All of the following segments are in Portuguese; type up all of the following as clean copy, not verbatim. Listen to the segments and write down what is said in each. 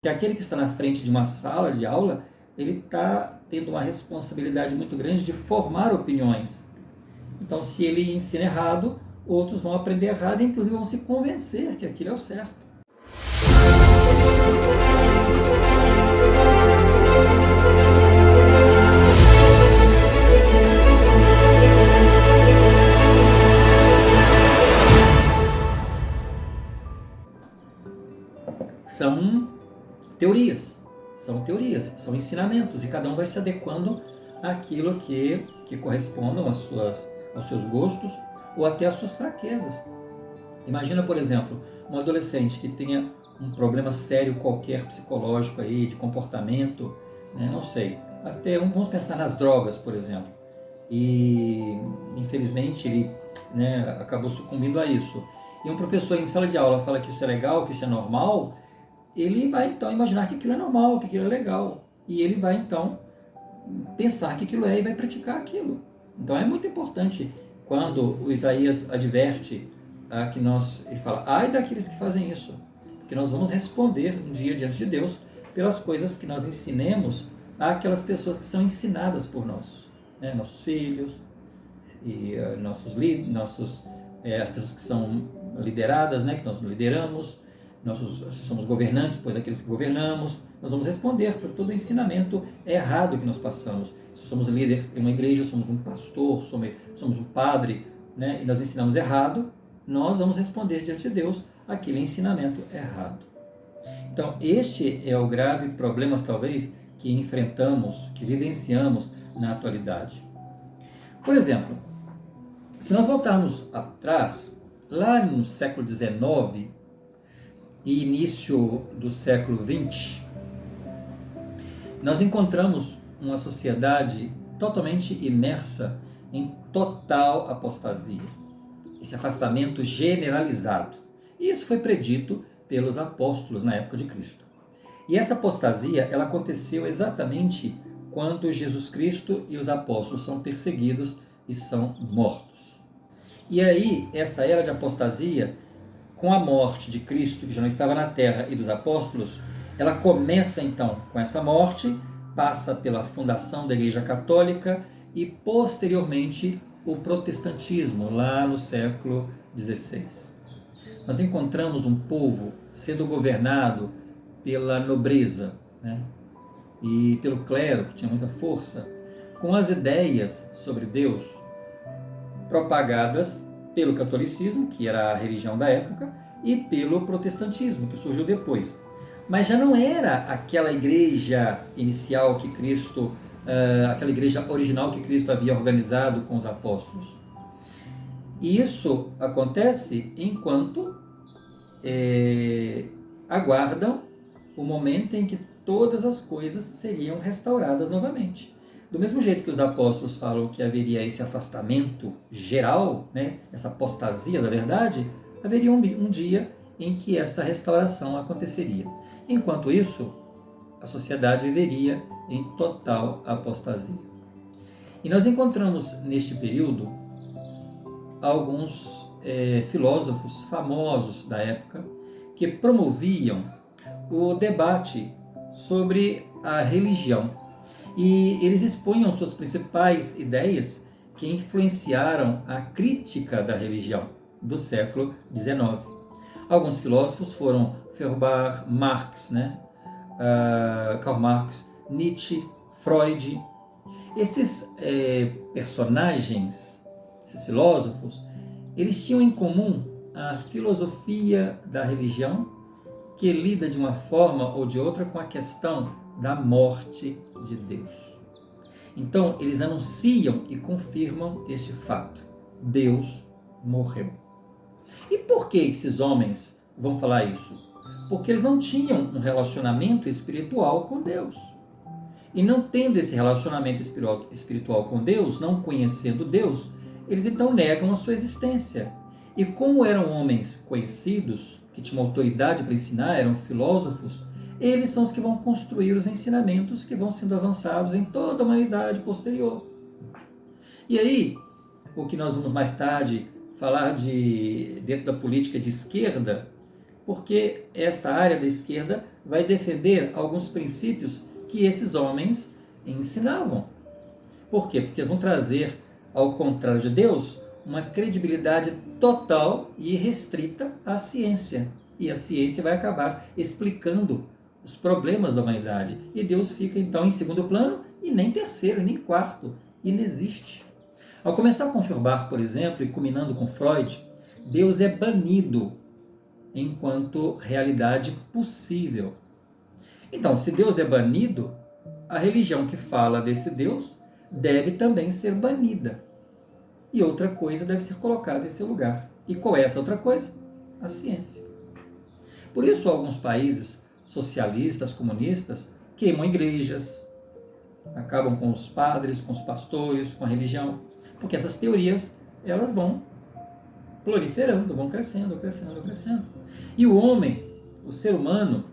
que aquele que está na frente de uma sala de aula, ele está tendo uma responsabilidade muito grande de formar opiniões. Então, se ele ensina errado, outros vão aprender errado e inclusive vão se convencer que aquilo é o certo. São teorias, são ensinamentos, e cada um vai se adequando àquilo que correspondam aos seus gostos ou até às suas fraquezas. Imagina, por exemplo, um adolescente que tenha um problema sério qualquer psicológico aí, de comportamento, né, não sei, até vamos pensar nas drogas, por exemplo, e infelizmente ele, né, acabou sucumbindo a isso. E um professor em sala de aula fala que isso é legal, que isso é normal, ele vai então imaginar que aquilo é normal, que aquilo é legal. E ele vai então pensar que aquilo é e vai praticar aquilo. Então é muito importante quando o Isaías adverte ele fala, ai daqueles que fazem isso, porque nós vamos responder um dia diante de Deus pelas coisas que nós ensinemos àquelas pessoas que são ensinadas por nós, né? Nossos filhos, e as pessoas que são lideradas, né? Que nós lideramos, somos governantes, pois aqueles que governamos, nós vamos responder por todo o ensinamento errado que nós passamos. Se somos líder em uma igreja, somos um pastor, somos um padre, né? E nós ensinamos errado, nós vamos responder diante de Deus aquele ensinamento errado. Então, este é o grave problema, talvez, que enfrentamos, que vivenciamos na atualidade. Por exemplo, se nós voltarmos atrás, lá no século XIX e início do século XX, nós encontramos uma sociedade totalmente imersa em total apostasia. Esse afastamento generalizado. E isso foi predito pelos apóstolos na época de Cristo. E essa apostasia, ela aconteceu exatamente quando Jesus Cristo e os apóstolos são perseguidos e são mortos. E aí, essa era de apostasia, com a morte de Cristo, que já não estava na terra, e dos apóstolos, ela começa então com essa morte, passa pela fundação da Igreja Católica e posteriormente o protestantismo, lá no século XVI. Nós encontramos um povo sendo governado pela nobreza, né? E pelo clero, que tinha muita força, com as ideias sobre Deus propagadas pelo catolicismo, que era a religião da época, e pelo protestantismo, que surgiu depois. Mas já não era aquela igreja inicial que Cristo, aquela igreja original que Cristo havia organizado com os apóstolos. E isso acontece enquanto aguardam o momento em que todas as coisas seriam restauradas novamente. Do mesmo jeito que os apóstolos falam que haveria esse afastamento geral, né, essa apostasia da verdade, haveria um dia em que essa restauração aconteceria. Enquanto isso, a sociedade viveria em total apostasia. E nós encontramos neste período alguns filósofos famosos da época que promoviam o debate sobre a religião. E eles expunham suas principais ideias que influenciaram a crítica da religião do século XIX. Alguns filósofos foram Feuerbach, Marx, né? Karl Marx, Nietzsche, Freud. Esses personagens, esses filósofos, eles tinham em comum a filosofia da religião, que lida de uma forma ou de outra com a questão da morte de Deus. Então, eles anunciam e confirmam este fato. Deus morreu. E por que esses homens vão falar isso? Porque eles não tinham um relacionamento espiritual com Deus. E não tendo esse relacionamento espiritual com Deus, não conhecendo Deus, eles então negam a sua existência. E como eram homens conhecidos, que tinham autoridade para ensinar, eram filósofos, eles são os que vão construir os ensinamentos que vão sendo avançados em toda a humanidade posterior. E aí, o que nós vamos mais tarde falar dentro da política de esquerda, porque essa área da esquerda vai defender alguns princípios que esses homens ensinavam. Por quê? Porque eles vão trazer, ao contrário de Deus, uma credibilidade total e restrita à ciência. E a ciência vai acabar explicando os problemas da humanidade. E Deus fica então em segundo plano e nem terceiro, nem quarto. Inexiste. Ao começar com Feuerbach, por exemplo, e culminando com Freud, Deus é banido enquanto realidade possível. Então, se Deus é banido, a religião que fala desse Deus deve também ser banida. E outra coisa deve ser colocada em seu lugar. E qual é essa outra coisa? A ciência. Por isso, alguns países socialistas, comunistas, queimam igrejas, acabam com os padres, com os pastores, com a religião, porque essas teorias, elas vão proliferando, vão crescendo, crescendo, crescendo. E o homem, o ser humano,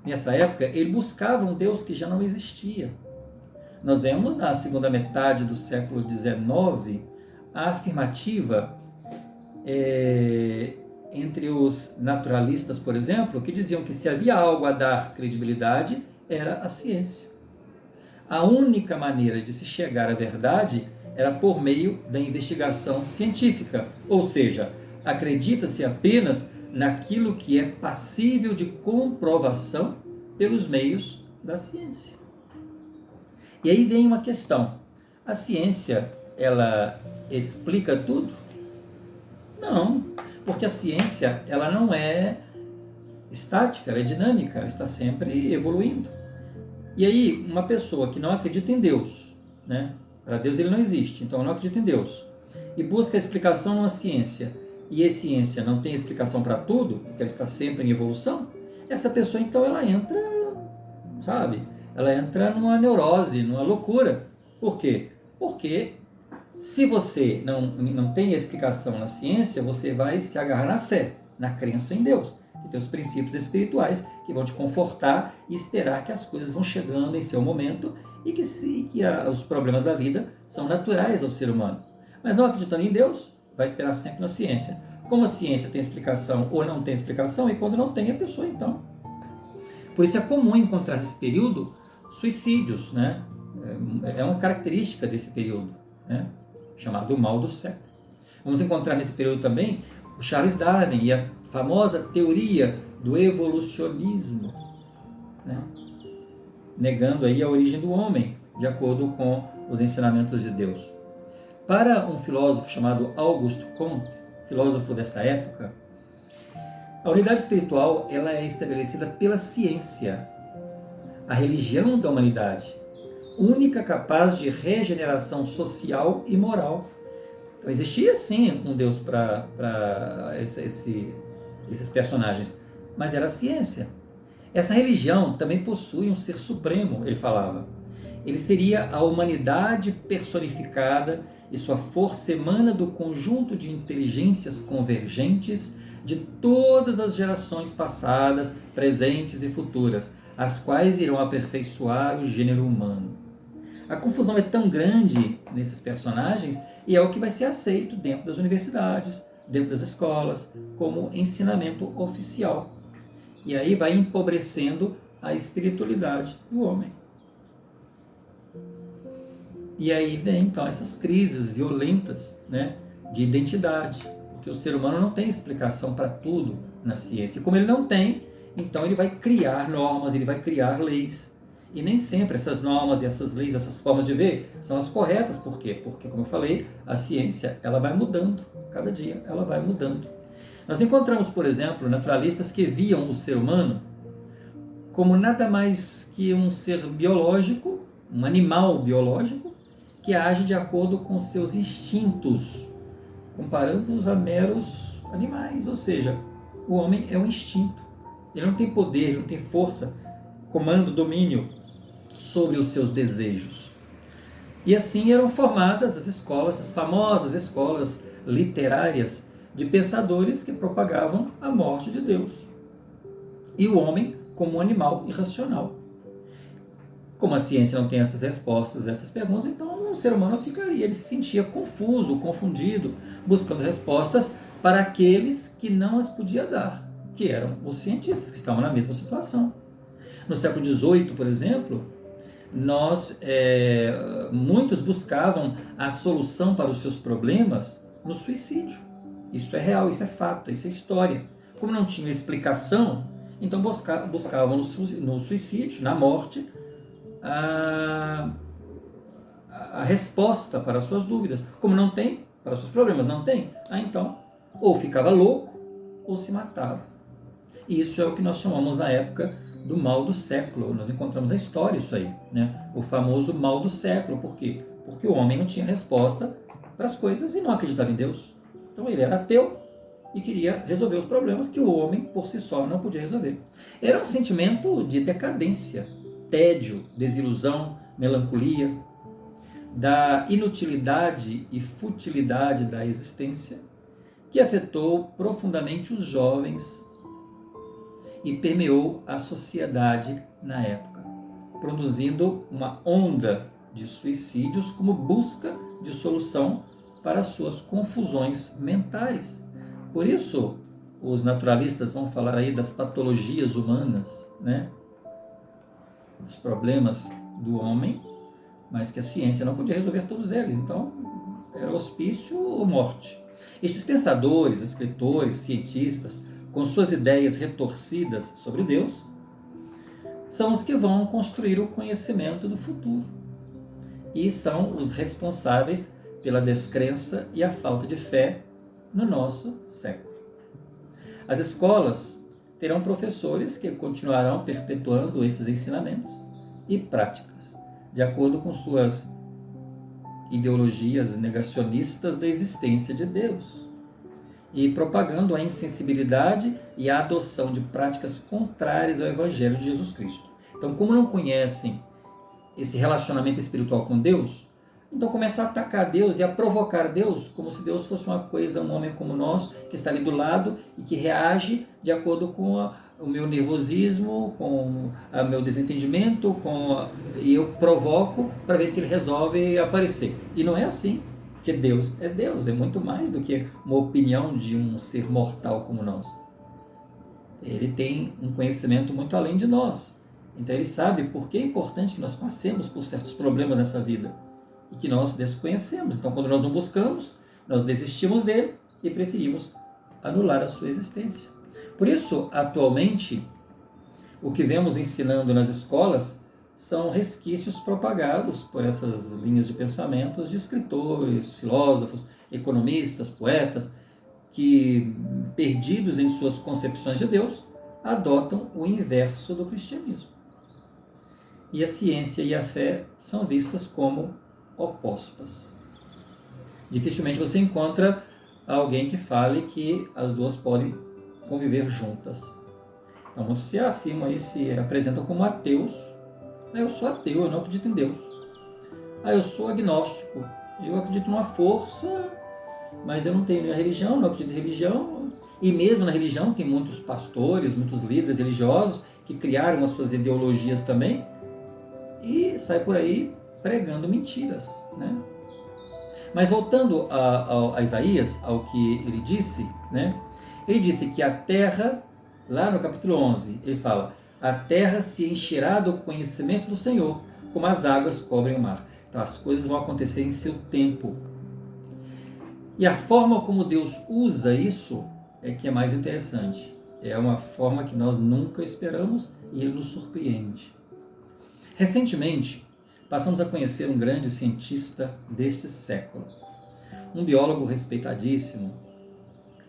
nessa época, ele buscava um Deus que já não existia. Nós vemos na segunda metade do século XIX a afirmativa entre os naturalistas, por exemplo, que diziam que se havia algo a dar credibilidade, era a ciência. A única maneira de se chegar à verdade era por meio da investigação científica, ou seja, acredita-se apenas naquilo que é passível de comprovação pelos meios da ciência. E aí vem uma questão: a ciência, ela explica tudo? Não, porque a ciência, ela não é estática, ela é dinâmica, ela está sempre evoluindo. E aí, uma pessoa que não acredita em Deus, né? Para Deus ele não existe, então não acredita em Deus, e busca explicação numa ciência, e a ciência não tem explicação para tudo, porque ela está sempre em evolução, essa pessoa então ela entra, sabe? Ela entra numa neurose, numa loucura. Por quê? Porque se você não tem explicação na ciência, você vai se agarrar na fé, na crença em Deus, que tem os princípios espirituais que vão te confortar e esperar que as coisas vão chegando em seu momento e que os problemas da vida são naturais ao ser humano. Mas não acreditando em Deus, vai esperar sempre na ciência. Como a ciência tem explicação ou não tem explicação, e quando não tem, a pessoa então. Por isso é comum encontrar nesse período suicídios, né? É uma característica desse período, né? Chamado o mal do século. Vamos encontrar nesse período também o Charles Darwin e a famosa teoria do evolucionismo, né? Negando aí a origem do homem, de acordo com os ensinamentos de Deus. Para um filósofo chamado Auguste Comte, filósofo dessa época, a unidade espiritual ela é estabelecida pela ciência, a religião da humanidade, única capaz de regeneração social e moral. Então existia sim um Deus para esses personagens, mas era a ciência. Essa religião também possui um ser supremo, ele falava. Ele seria a humanidade personificada e sua força emana do conjunto de inteligências convergentes de todas as gerações passadas, presentes e futuras, as quais irão aperfeiçoar o gênero humano. A confusão é tão grande nesses personagens e é o que vai ser aceito dentro das universidades, dentro das escolas, como ensinamento oficial. E aí vai empobrecendo a espiritualidade do homem. E aí vem então essas crises violentas, né, de identidade, porque o ser humano não tem explicação para tudo na ciência. E como ele não tem, então ele vai criar normas, ele vai criar leis. E nem sempre essas normas e essas leis, essas formas de ver, são as corretas. Por quê? Porque, como eu falei, a ciência ela vai mudando, cada dia ela vai mudando. Nós encontramos, por exemplo, naturalistas que viam o ser humano como nada mais que um ser biológico, um animal biológico, que age de acordo com seus instintos, comparando-os a meros animais. Ou seja, o homem é um instinto. Ele não tem poder, ele não tem força, comando, domínio sobre os seus desejos. E assim eram formadas as escolas, as famosas escolas literárias de pensadores que propagavam a morte de Deus. E o homem como um animal irracional. Como a ciência não tem essas respostas, essas perguntas, então o ser humano ficaria, ele se sentia confuso, confundido, buscando respostas para aqueles que não as podia dar, que eram os cientistas que estavam na mesma situação. No século XVIII, por exemplo, muitos buscavam a solução para os seus problemas no suicídio. Isso é real, isso é fato, isso é história. Como não tinha explicação, então buscavam no suicídio, na morte, a resposta para as suas dúvidas. Como não tem, para os seus problemas não tem, então ou ficava louco ou se matava. E isso é o que nós chamamos na época do mal do século. Nós encontramos na história isso aí, né? O famoso mal do século. Por quê? Porque o homem não tinha resposta para as coisas e não acreditava em Deus. Então ele era ateu e queria resolver os problemas que o homem por si só não podia resolver. Era um sentimento de decadência, tédio, desilusão, melancolia, da inutilidade e futilidade da existência, que afetou profundamente os jovens e permeou a sociedade na época, produzindo uma onda de suicídios como busca de solução para suas confusões mentais. Por isso, os naturalistas vão falar aí das patologias humanas, né? Os problemas do homem, mas que a ciência não podia resolver todos eles. Então, era hospício ou morte. Esses pensadores, escritores, cientistas, com suas ideias retorcidas sobre Deus, são os que vão construir o conhecimento do futuro. E são os responsáveis pela descrença e a falta de fé no nosso século. As escolas terão professores que continuarão perpetuando esses ensinamentos e práticas, de acordo com suas ideologias negacionistas da existência de Deus, e propagando a insensibilidade e a adoção de práticas contrárias ao Evangelho de Jesus Cristo. Então, como não conhecem esse relacionamento espiritual com Deus, então começam a atacar Deus e a provocar Deus, como se Deus fosse uma coisa, um homem como nós, que está ali do lado e que reage de acordo com o meu nervosismo, com o meu desentendimento, e eu provoco para ver se ele resolve aparecer. E não é assim, porque Deus, é muito mais do que uma opinião de um ser mortal como nós. Ele tem um conhecimento muito além de nós. Então ele sabe por que é importante que nós passemos por certos problemas nessa vida e que nós desconhecemos. Então, quando nós não buscamos, nós desistimos dele e preferimos anular a sua existência. Por isso, atualmente, o que vemos ensinando nas escolas são resquícios propagados por essas linhas de pensamentos de escritores, filósofos, economistas, poetas, que, perdidos em suas concepções de Deus, adotam o inverso do cristianismo. E a ciência e a fé são vistas como opostas. Dificilmente você encontra alguém que fale que as duas podem conviver juntas. Então, muitos se afirmam e se apresentam como ateus. Eu sou ateu, eu não acredito em Deus. Eu sou agnóstico, eu acredito numa força, mas eu não tenho nenhuma religião, não acredito em religião. E mesmo na religião tem muitos pastores, muitos líderes religiosos que criaram as suas ideologias também e sai por aí pregando mentiras, né? Mas voltando a Isaías, ao que ele disse, né? Ele disse que a terra, lá no capítulo 11, ele fala: a terra se encherá do conhecimento do Senhor, como as águas cobrem o mar. Então as coisas vão acontecer em seu tempo. E a forma como Deus usa isso é que é mais interessante. É uma forma que nós nunca esperamos e ele nos surpreende. Recentemente, passamos a conhecer um grande cientista deste século, um biólogo respeitadíssimo.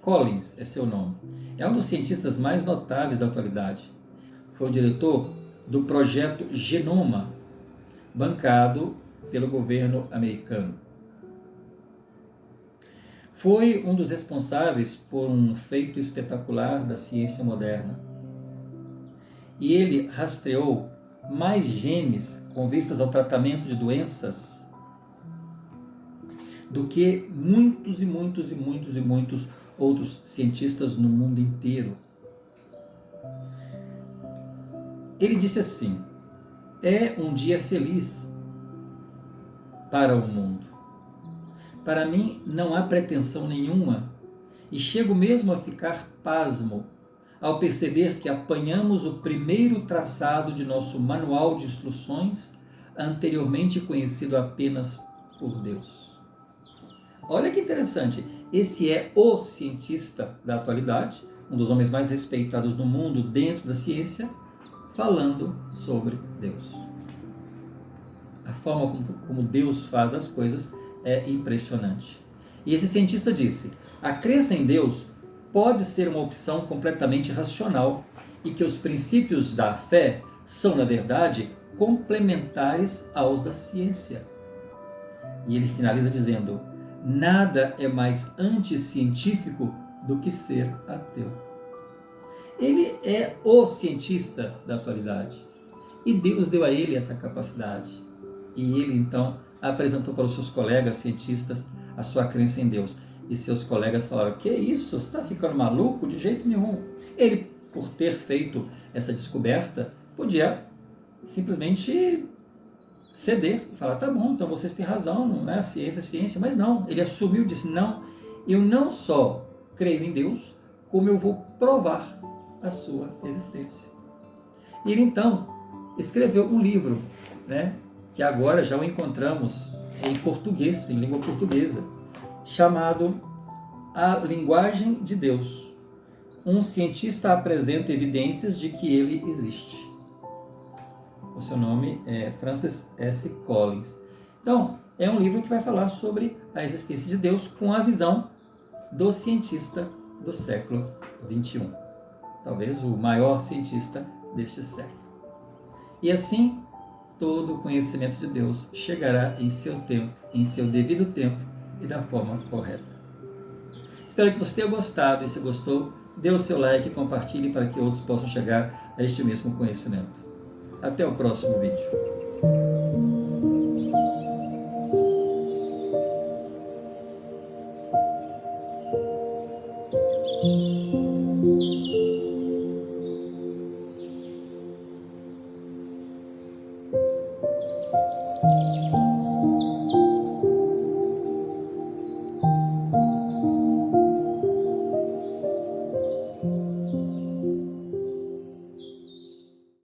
Collins é seu nome. É um dos cientistas mais notáveis da atualidade. Foi o diretor do projeto Genoma, bancado pelo governo americano. Foi um dos responsáveis por um feito espetacular da ciência moderna. E ele rastreou mais genes com vistas ao tratamento de doenças do que muitos e muitos e muitos e muitos outros cientistas no mundo inteiro. Ele disse assim: é um dia feliz para o mundo. Para mim não há pretensão nenhuma e chego mesmo a ficar pasmo ao perceber que apanhamos o primeiro traçado de nosso manual de instruções, anteriormente conhecido apenas por Deus. Olha que interessante, esse é o cientista da atualidade, um dos homens mais respeitados no mundo dentro da ciência, falando sobre Deus. A forma como Deus faz as coisas é impressionante. E esse cientista disse: a crença em Deus pode ser uma opção completamente racional e que os princípios da fé são, na verdade, complementares aos da ciência. E ele finaliza dizendo: nada é mais anticientífico do que ser ateu. Ele é o cientista da atualidade. E Deus deu a ele essa capacidade. E ele, então, apresentou para os seus colegas cientistas a sua crença em Deus. E seus colegas falaram: que isso? Você está ficando maluco? De jeito nenhum. Ele, por ter feito essa descoberta, podia simplesmente ceder e falar: tá bom, então vocês têm razão, não é ciência, mas não. Ele assumiu e disse: não, eu não só creio em Deus, como eu vou provar a sua existência. E ele, então, escreveu um livro, que agora já o encontramos em português, em língua portuguesa, chamado A Linguagem de Deus. Um cientista apresenta evidências de que ele existe. O seu nome é Francis S. Collins. Então, é um livro que vai falar sobre a existência de Deus com a visão do cientista do século XXI. Talvez o maior cientista deste século. E assim, todo o conhecimento de Deus chegará em seu tempo, em seu devido tempo e da forma correta. Espero que você tenha gostado, e se gostou, dê o seu like e compartilhe para que outros possam chegar a este mesmo conhecimento. Até o próximo vídeo.